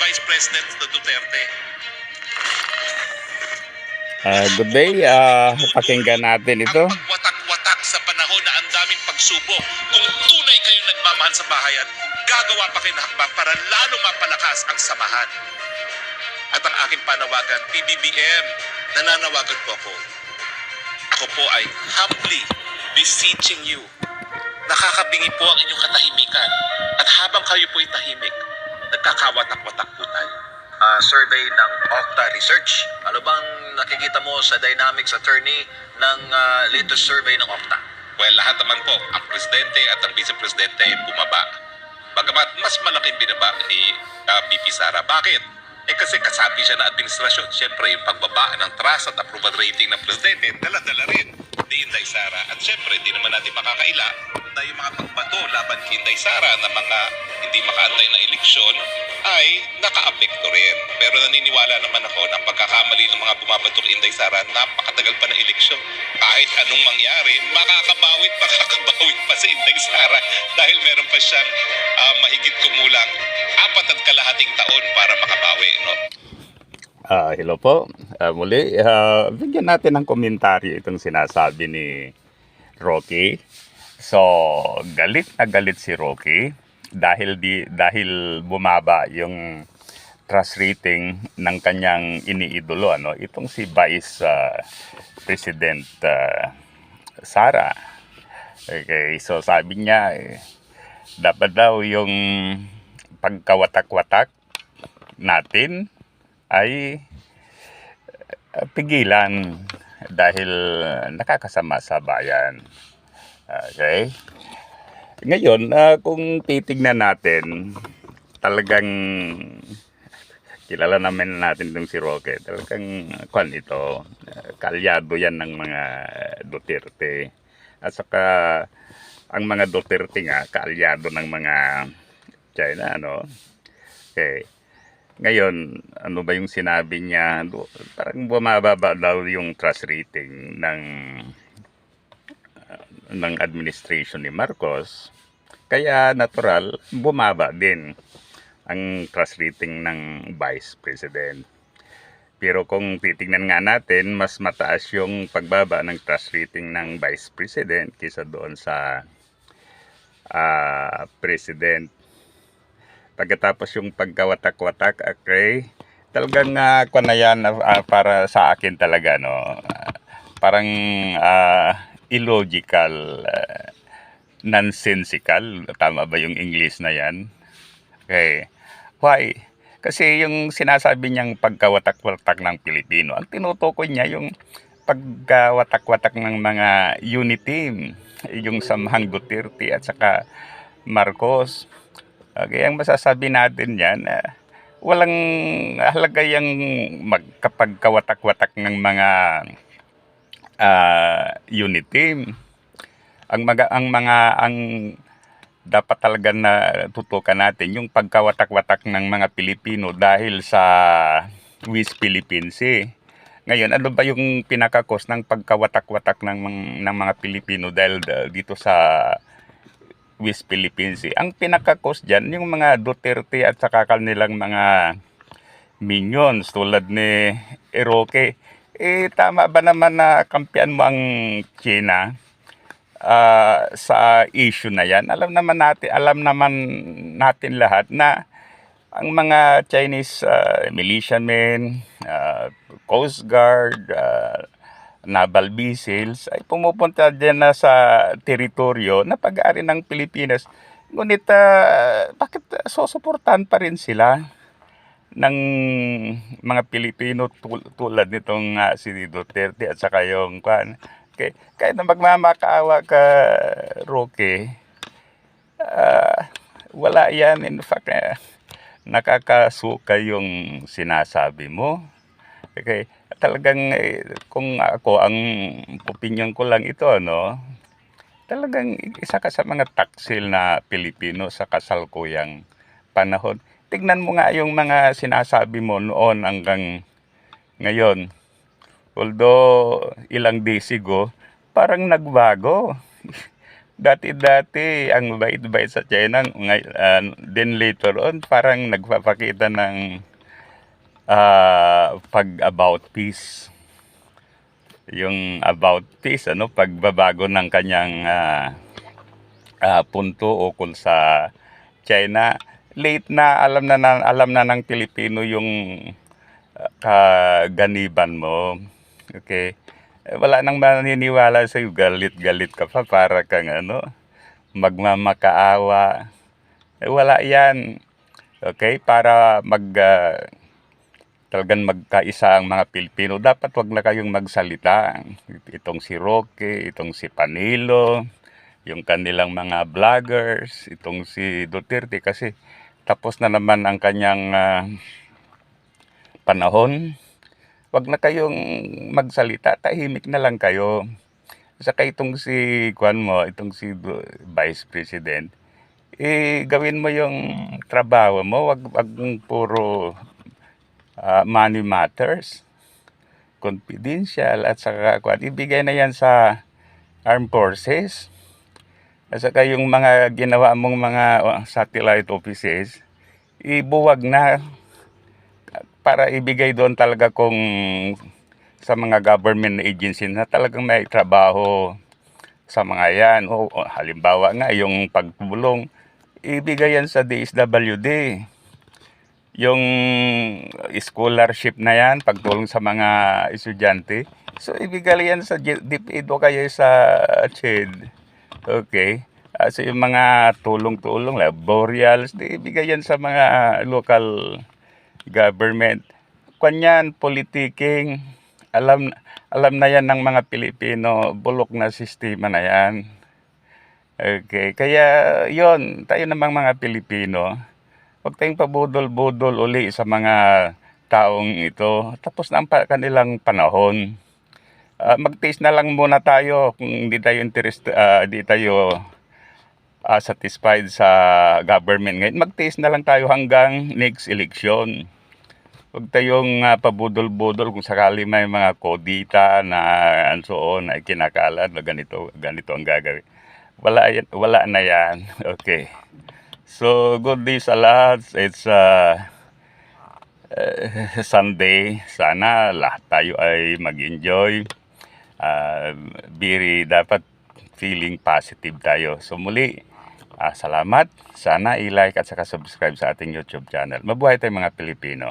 Vice President Duterte. Good day. Pakinggan natin ito. Ang pagwatak-watak sa panahon na ang daming pagsubok. Kung tunay kayong nagmamahal sa bahayan, gagawa pa kayo ng hakbang para lalong mapalakas ang samahan. At ang aking panawagan, PBBM, nananawagan po ako. Ako po ay humbly beseeching you. Nakakabingi po ang inyong katahimikan. At habang kayo po'y tahimik, nagkakawatak-watak po tayo. Survey ng Okta Research. Ano bang nakikita mo sa Dynamics Attorney ng latest survey ng Okta? Well, lahat naman po, ang presidente at ang vice-presidente ay bumaba. Bagamat mas malaking binaba ni BP Sara. Bakit? Kasi kasapi siya na administrasyon. Siyempre, yung pagbaba ng trust at approval rating ng presidente, dala-dala rin ni Inday Sara. At siyempre, hindi naman natin makakaila na yung mga pagbato laban kay Inday Sara na mga hindi makaantay na eleksyon ay naka-apekto rin. Pero naniniwala naman ako na pagkakamali ng mga bumabato kay Inday Sara, napakatagal pa ng eleksyon. Kahit anong mangyari, makakabawit pa si Inday Sara dahil meron pa siyang mahigit kumulang 4.5 taon para makabawi, no? Hello po. Muli, bigyan natin ng komentaryo itong sinasabi ni Rocky. So, galit na galit si Rocky dahil bumaba yung trust rating ng kanyang iniidolo, ano? Itong si Vice President Sara. Okay, so sabi niya dapat daw yung pagkawatak-watak natin ay pigilan dahil nakakasama sa bayan. Okay? Ngayon, kung titignan natin, talagang kilala naman natin itong si Roque. Talagang ito, kalyado yan ng mga Duterte. At saka, ang mga Duterte nga, kaalyado ng mga China, ano? Okay. Ngayon, ano ba yung sinabi niya? Parang bumababa daw yung trust rating ng administration ni Marcos. Kaya natural, bumaba din ang trust rating ng Vice President. Pero kung titingnan nga natin, mas mataas yung pagbaba ng trust rating ng Vice President kaysa doon sa President. Pagkatapos yung pagkawatak-watak, okay, talagang na yan para sa akin talaga, no? Parang illogical, nonsensical, tama ba yung English na yan? Okay. Why? Kasi yung sinasabi niyang pagkawatak-watak ng Pilipino, ang tinutukoy niya yung pagkawatak-watak ng mga unit team, yung Samahang Duterte at saka Marcos. Okay, ang masasabi natin yan, walang halaga yung magkapagkawatak-watak ng mga unit team. Ang dapat talaga na tutukan natin yung pagkawatak-watak ng mga Pilipino dahil sa West Philippine Sea. Ngayon, ano ba yung pinakakos ng pagkawatak-watak ng mga Pilipino dahil dito sa West Philippine Sea? Ang pinakakos dyan, yung mga Duterte at saka kanilang mga minions tulad ni Roque. Tama ba naman na kampiyan mo ang China sa issue na yan? Alam naman natin lahat na ang mga Chinese militiamen, Coast Guard, naval vessels ay pumupunta din na sa teritoryo na pag-aari ng Pilipinas. Ngunit bakit susuportahan pa rin sila ng mga Pilipino tulad nitong si Duterte at saka yung okay, kahit na magmamakaawa ka, Roque, wala yan. In fact, nakakasuka yung sinasabi mo. Okay, talagang kung ako, ang opinion ko lang ito, no, talagang isa ka sa mga taksil na Pilipino sa kasalukuyang panahon. Tignan mo nga yung mga sinasabi mo noon hanggang ngayon. Although ilang days ago, parang nagbago. Dati-dati, ang bait-bait sa China, then later on, parang nagpapakita ng pag-about peace. Yung about peace, pagbabago ng kanyang punto ukol sa China. Late na, alam na ng Pilipino yung kaganiban mo. Okay? Wala nang maniniwala sa'yo, galit-galit ka pa para kang magmamakaawa. Wala yan. Okay? Para talagang magkaisa ang mga Pilipino, dapat wag na kayong magsalita. Itong si Roque, itong si Panilo, yung kanilang mga vloggers, itong si Duterte, kasi tapos na naman ang kanyang panahon. Wag na kayong magsalita, tahimik na lang kayo. Saka itong si itong si Vice President, gawin mo yung trabaho mo, wag puro money matters, confidential, at saka ibigay na yan sa armed forces. At saka yung mga ginawa mong mga satellite offices, ibuwag na, para ibigay doon talaga kung sa mga government agency na talagang may trabaho sa mga yan. Halimbawa nga, yung pagtulong, ibigay yan sa DSWD. Yung scholarship na yan, pagtulong sa mga estudyante, so ibigay yan sa DepEd o kaya sa CHED. Okay? So yung mga tulong-tulong, burials, ibigay yan sa mga local government. Kanyan, politiking, alam na yan ng mga Pilipino, bulok na sistema na yan. Okay, kaya yon, tayo namang mga Pilipino, huwag tayong pabudol-budol uli sa mga taong ito. Tapos na ang kanilang panahon. Mag-taste na lang muna tayo kung hindi tayo satisfied sa government ngayon. Mag-taste na lang tayo hanggang next election. Huwag tayong pabudol-budol kung sakali may mga kodita na and so on ay kinakalat na ganito ang gagawin. Wala na yan. Okay. So, good day sa lahat. It's Sunday. Sana lahat tayo ay mag-enjoy. Dapat feeling positive tayo. So, muli, salamat. Sana i-like at saka subscribe sa ating YouTube channel. Mabuhay tayong mga Pilipino.